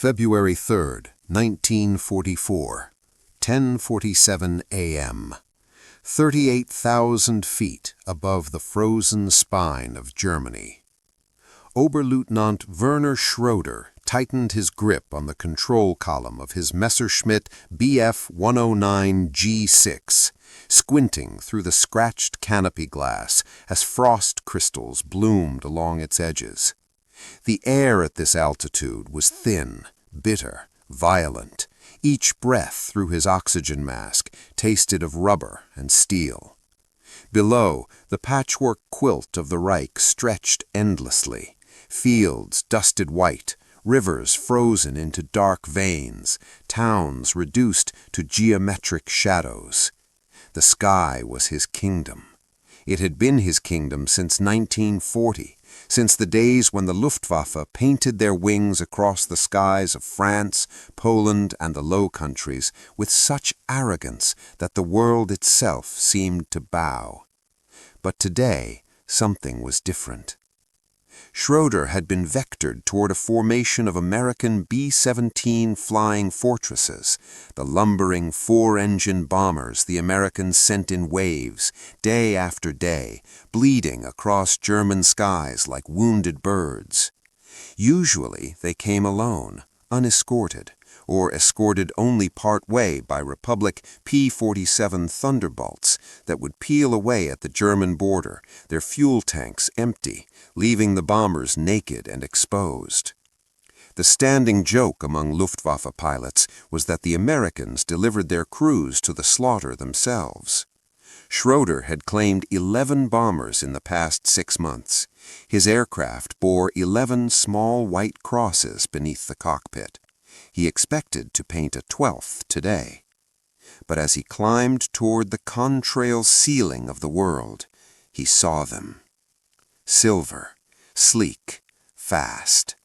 February 3rd, 1944, 10:47 a.m. 38,000 feet above the frozen spine of Germany. Oberleutnant Werner Schroeder tightened his grip on the control column of his Messerschmitt Bf 109 G6, squinting through the scratched canopy glass as frost crystals bloomed along its edges. The air at this altitude was thin, bitter, violent. Each breath through his oxygen mask tasted of rubber and steel. Below, the patchwork quilt of the Reich stretched endlessly. Fields dusted white, rivers frozen into dark veins, towns reduced to geometric shadows. The sky was his kingdom. It had been his kingdom since 1940, since the days when the Luftwaffe painted their wings across the skies of France, Poland, and the Low Countries with such arrogance that the world itself seemed to bow. But today, something was different. Schroeder had been vectored toward a formation of American B-17 flying fortresses, the lumbering four-engine bombers the Americans sent in waves, day after day, bleeding across German skies like wounded birds. Usually they came alone, unescorted, or escorted only part way by Republic P-47 Thunderbolts that would peel away at the German border, their fuel tanks empty, leaving the bombers naked and exposed. The standing joke among Luftwaffe pilots was that the Americans delivered their crews to the slaughter themselves. Schroeder had claimed 11 bombers in the past 6 months. His aircraft bore 11 small white crosses beneath the cockpit. He expected to paint a 12th today. But as he climbed toward the contrail ceiling of the world, he saw them. Silver, sleek, fast.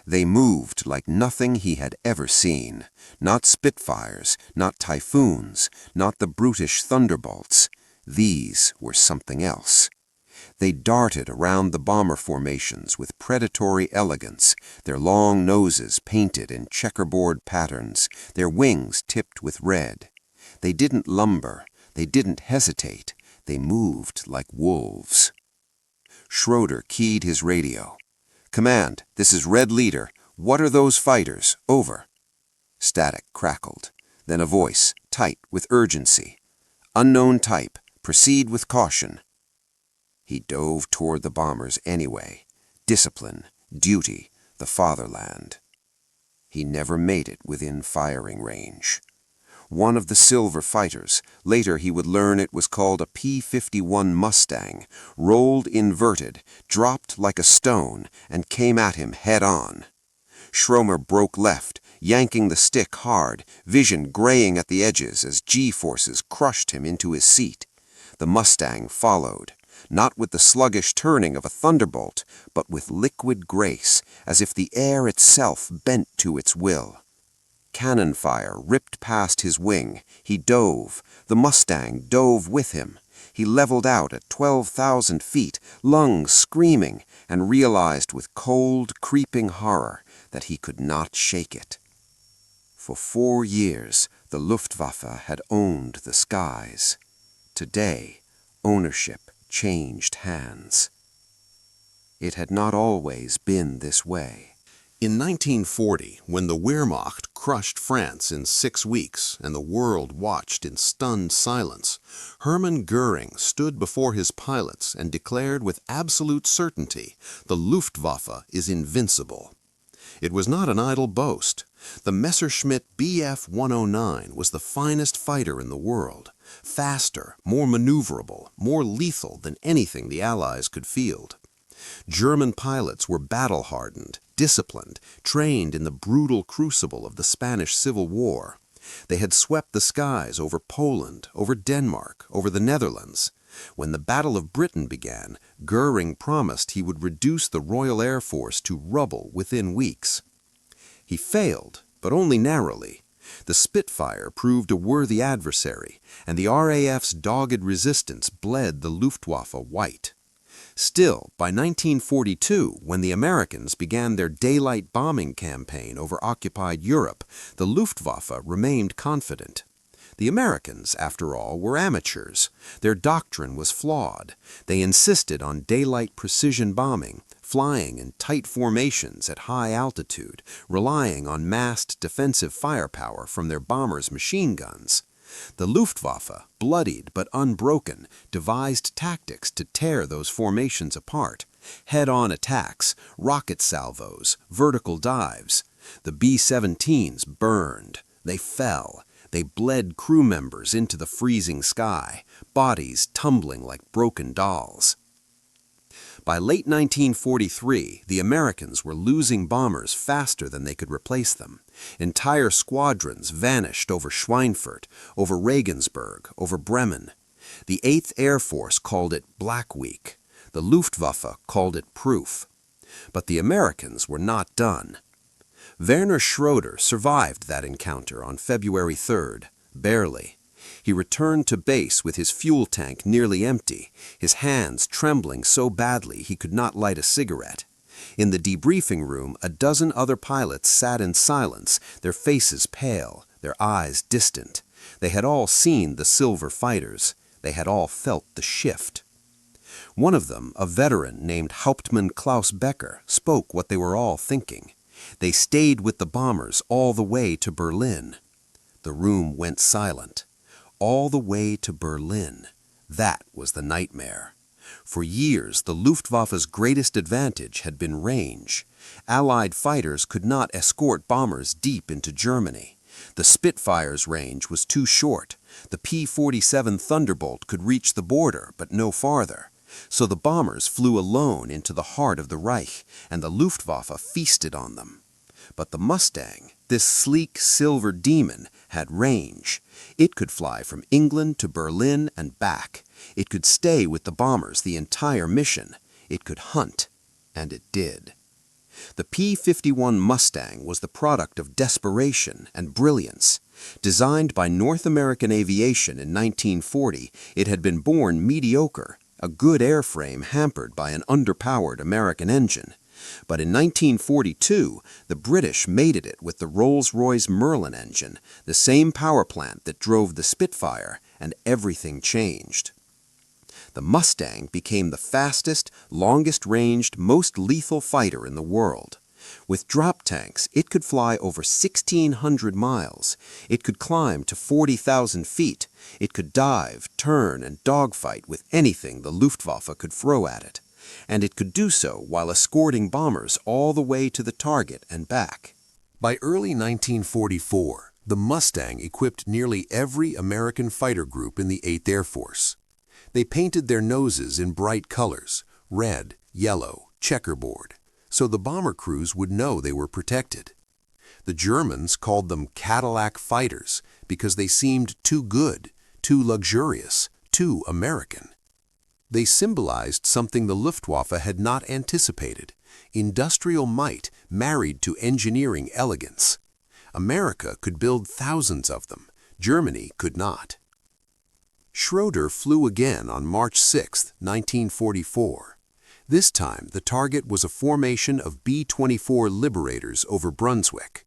They moved like nothing he had ever seen. Not Spitfires, not Typhoons, not the brutish Thunderbolts. These were something else. They darted around the bomber formations with predatory elegance, their long noses painted in checkerboard patterns, their wings tipped with red. They didn't lumber, they didn't hesitate, they moved like wolves. Schroeder keyed his radio. "Command, this is Red Leader. What are those fighters? Over." Static crackled. Then a voice, tight with urgency. "Unknown type. Proceed with caution." He dove toward the bombers anyway. Discipline, duty, the fatherland. He never made it within firing range. One of the silver fighters, later he would learn it was called a P-51 Mustang, rolled inverted, dropped like a stone, and came at him head-on. Schroeder broke left, yanking the stick hard, vision graying at the edges as G-forces crushed him into his seat. The Mustang followed, not with the sluggish turning of a thunderbolt, but with liquid grace, as if the air itself bent to its will. Cannon fire ripped past his wing. He dove. The Mustang dove with him. He leveled out at 12,000 feet, lungs screaming, and realized with cold, creeping horror that he could not shake it. For 4 years, the Luftwaffe had owned the skies. Today, ownership changed hands. It had not always been this way. In 1940, when the Wehrmacht crushed France in 6 weeks and the world watched in stunned silence, Hermann Göring stood before his pilots and declared with absolute certainty, "The Luftwaffe is invincible." It was not an idle boast. The Messerschmitt Bf 109 was the finest fighter in the world, faster, more maneuverable, more lethal than anything the Allies could field. German pilots were battle-hardened, disciplined, trained in the brutal crucible of the Spanish Civil War. They had swept the skies over Poland, over Denmark, over the Netherlands. When the Battle of Britain began, Göring promised he would reduce the Royal Air Force to rubble within weeks. He failed, but only narrowly. The Spitfire proved a worthy adversary, and the RAF's dogged resistance bled the Luftwaffe white. Still, by 1942, when the Americans began their daylight bombing campaign over occupied Europe, the Luftwaffe remained confident. The Americans, after all, were amateurs. Their doctrine was flawed. They insisted on daylight precision bombing, flying in tight formations at high altitude, relying on massed defensive firepower from their bombers' machine guns. The Luftwaffe, bloodied but unbroken, devised tactics to tear those formations apart. Head-on attacks, rocket salvos, vertical dives. The B-17s burned. They fell. They bled crew members into the freezing sky, bodies tumbling like broken dolls. By late 1943, the Americans were losing bombers faster than they could replace them. Entire squadrons vanished over Schweinfurt, over Regensburg, over Bremen. The 8th Air Force called it Black Week. The Luftwaffe called it proof. But the Americans were not done. Werner Schroeder survived that encounter on February 3rd, barely. He returned to base with his fuel tank nearly empty, his hands trembling so badly he could not light a cigarette. In the debriefing room, a dozen other pilots sat in silence, their faces pale, their eyes distant. They had all seen the silver fighters. They had all felt the shift. One of them, a veteran named Hauptmann Klaus Becker, spoke what they were all thinking. They stayed with the bombers all the way to Berlin. The room went silent. All the way to Berlin. That was the nightmare. For years, the Luftwaffe's greatest advantage had been range. Allied fighters could not escort bombers deep into Germany. The Spitfire's range was too short. The P-47 Thunderbolt could reach the border, but no farther. So the bombers flew alone into the heart of the Reich, and the Luftwaffe feasted on them. But the Mustang, this sleek silver demon, had range. It could fly from England to Berlin and back. It could stay with the bombers the entire mission. It could hunt, and it did. The P-51 Mustang was the product of desperation and brilliance. Designed by North American Aviation in 1940, it had been born mediocre, a good airframe hampered by an underpowered American engine. But in 1942, the British mated it with the Rolls-Royce Merlin engine, the same power plant that drove the Spitfire, and everything changed. The Mustang became the fastest, longest-ranged, most lethal fighter in the world. With drop tanks, it could fly over 1,600 miles. It could climb to 40,000 feet. It could dive, turn, and dogfight with anything the Luftwaffe could throw at it. And it could do so while escorting bombers all the way to the target and back. By early 1944, the Mustang equipped nearly every American fighter group in the 8th Air Force. They painted their noses in bright colors, red, yellow, checkerboard, so the bomber crews would know they were protected. The Germans called them Cadillac fighters because they seemed too good, too luxurious, too American. They symbolized something the Luftwaffe had not anticipated: industrial might married to engineering elegance. America could build thousands of them. Germany could not. Schroeder flew again on March 6, 1944. This time, the target was a formation of B-24 Liberators over Brunswick.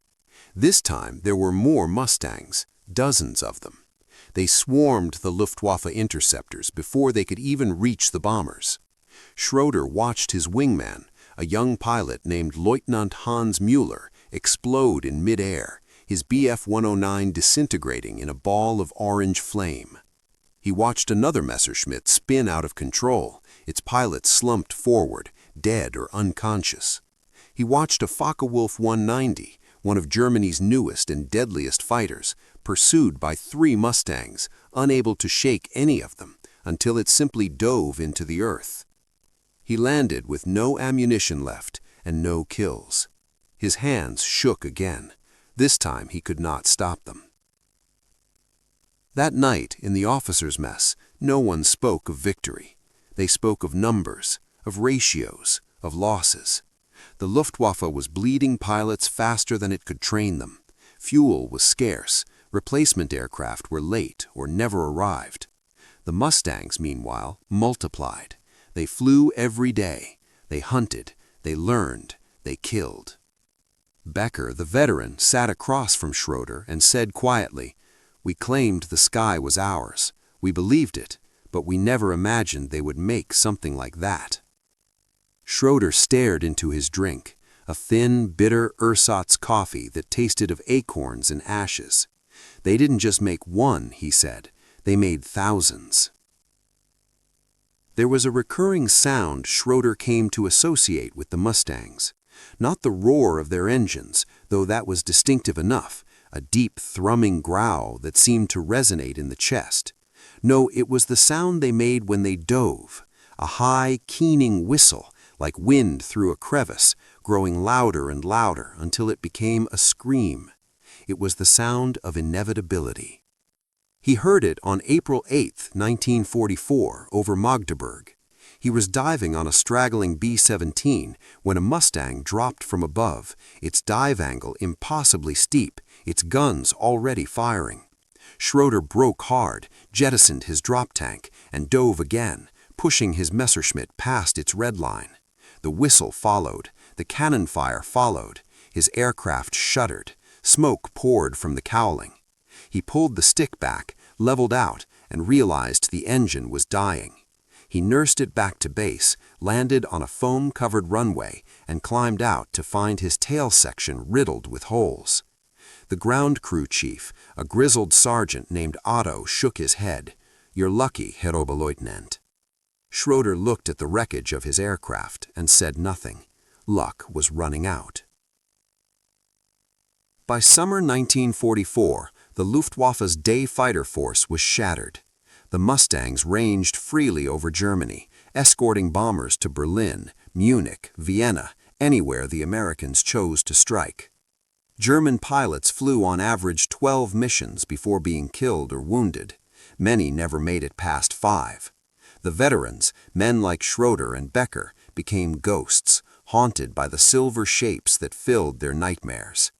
This time, there were more Mustangs, dozens of them. They swarmed the Luftwaffe interceptors before they could even reach the bombers. Schroeder watched his wingman, a young pilot named Lieutenant Hans Müller, explode in midair, his Bf-109 disintegrating in a ball of orange flame. He watched another Messerschmitt spin out of control, its pilot slumped forward, dead or unconscious. He watched a Focke-Wulf 190, one of Germany's newest and deadliest fighters, pursued by 3 Mustangs, unable to shake any of them, until it simply dove into the earth. He landed with no ammunition left and no kills. His hands shook again. This time he could not stop them. That night, in the officers' mess, no one spoke of victory. They spoke of numbers, of ratios, of losses. The Luftwaffe was bleeding pilots faster than it could train them. Fuel was scarce. Replacement aircraft were late or never arrived. The Mustangs, meanwhile, multiplied. They flew every day. They hunted. They learned. They killed. Becker, the veteran, sat across from Schroeder and said quietly, "We claimed the sky was ours. We believed it, but we never imagined they would make something like that." Schroeder stared into his drink, a thin, bitter ersatz coffee that tasted of acorns and ashes. "They didn't just make one," he said. "They made thousands." There was a recurring sound Schroeder came to associate with the Mustangs. Not the roar of their engines, though that was distinctive enough, a deep thrumming growl that seemed to resonate in the chest. No, it was the sound they made when they dove, a high, keening whistle, like wind through a crevice, growing louder and louder until it became a scream. It was the sound of inevitability. He heard it on April 8, 1944, over Magdeburg. He was diving on a straggling B-17 when a Mustang dropped from above, its dive angle impossibly steep, its guns already firing. Schroeder broke hard, jettisoned his drop tank, and dove again, pushing his Messerschmitt past its red line. The whistle followed, the cannon fire followed, his aircraft shuddered, smoke poured from the cowling. He pulled the stick back, leveled out, and realized the engine was dying. He nursed it back to base, landed on a foam-covered runway, and climbed out to find his tail section riddled with holes. The ground crew chief, a grizzled sergeant named Otto, shook his head. "You're lucky, Herr Oberleutnant." Schroeder looked at the wreckage of his aircraft and said nothing. Luck was running out. By summer 1944, the Luftwaffe's day fighter force was shattered. The Mustangs ranged freely over Germany, escorting bombers to Berlin, Munich, Vienna, anywhere the Americans chose to strike. German pilots flew on average 12 missions before being killed or wounded. Many never made it past 5. The veterans, men like Schroeder and Becker, became ghosts, haunted by the silver shapes that filled their nightmares.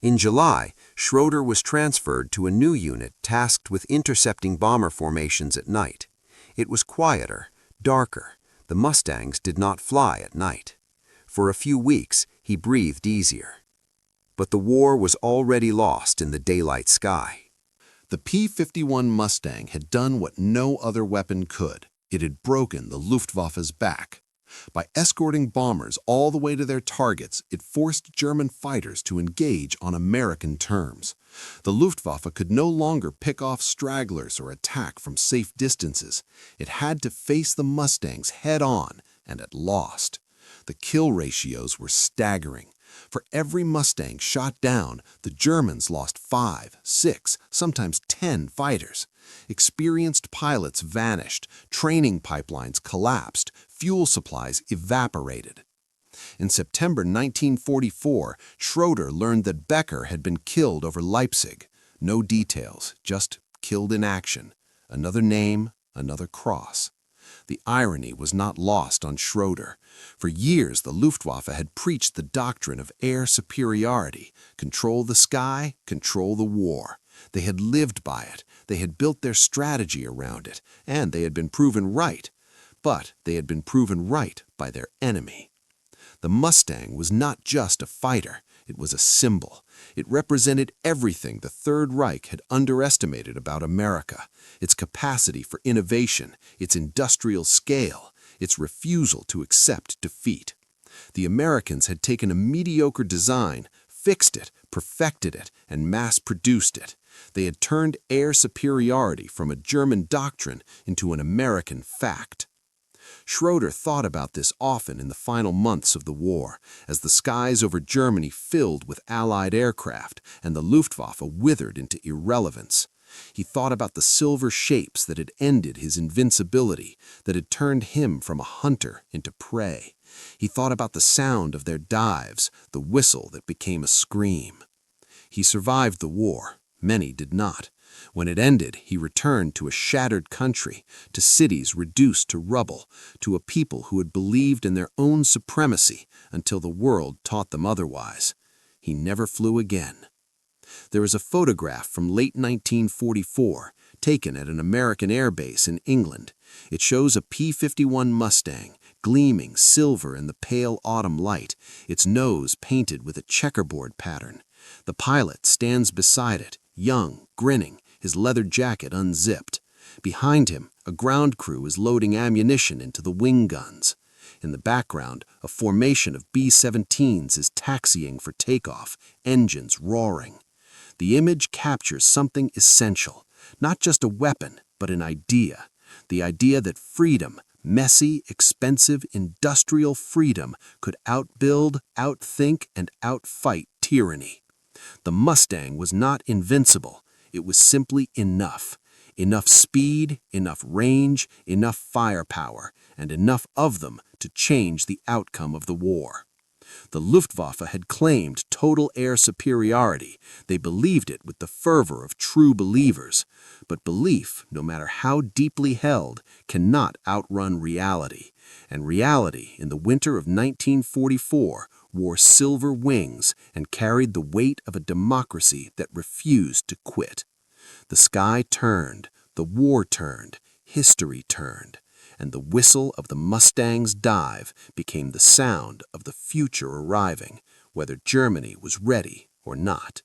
In July, Schroeder was transferred to a new unit tasked with intercepting bomber formations at night. It was quieter, darker. The Mustangs did not fly at night. For a few weeks, he breathed easier. But the war was already lost in the daylight sky. The P-51 Mustang had done what no other weapon could. It had broken the Luftwaffe's back. By escorting bombers all the way to their targets, it forced German fighters to engage on American terms. The Luftwaffe could no longer pick off stragglers or attack from safe distances. It had to face the Mustangs head-on, and it lost. The kill ratios were staggering. For every Mustang shot down, the Germans lost 5, 6, sometimes 10 fighters. Experienced pilots vanished, training pipelines collapsed, fuel supplies evaporated. In September 1944, Schroeder learned that Becker had been killed over Leipzig. No details, just killed in action. Another name, another cross. The irony was not lost on Schroeder. For years, the Luftwaffe had preached the doctrine of air superiority. Control the sky, control the war. They had lived by it. They had built their strategy around it, and they had been proven right. But they had been proven right by their enemy. The Mustang was not just a fighter. It was a symbol. It represented everything the Third Reich had underestimated about America: its capacity for innovation, its industrial scale, its refusal to accept defeat. The Americans had taken a mediocre design, fixed it, perfected it, and mass-produced it. They had turned air superiority from a German doctrine into an American fact. Schroeder thought about this often in the final months of the war, as the skies over Germany filled with Allied aircraft and the Luftwaffe withered into irrelevance. He thought about the silver shapes that had ended his invincibility, that had turned him from a hunter into prey. He thought about the sound of their dives, the whistle that became a scream. He survived the war. Many did not. When it ended, he returned to a shattered country, to cities reduced to rubble, to a people who had believed in their own supremacy until the world taught them otherwise. He never flew again. There is a photograph from late 1944, taken at an American air base in England. It shows a P-51 Mustang, gleaming silver in the pale autumn light, its nose painted with a checkerboard pattern. The pilot stands beside it, young, grinning, his leather jacket unzipped. Behind him, a ground crew is loading ammunition into the wing guns. In the background, a formation of B-17s is taxiing for takeoff, engines roaring. The image captures something essential, not just a weapon, but an idea. The idea that freedom, messy, expensive, industrial freedom, could outbuild, outthink, and outfight tyranny. The Mustang was not invincible. It was simply enough. Enough speed, enough range, enough firepower, and enough of them to change the outcome of the war. The Luftwaffe had claimed total air superiority. They believed it with the fervor of true believers. But belief, no matter how deeply held, cannot outrun reality. And reality, in the winter of 1944, wore silver wings and carried the weight of a democracy that refused to quit. The sky turned, the war turned, history turned, and the whistle of the Mustang's dive became the sound of the future arriving, whether Germany was ready or not.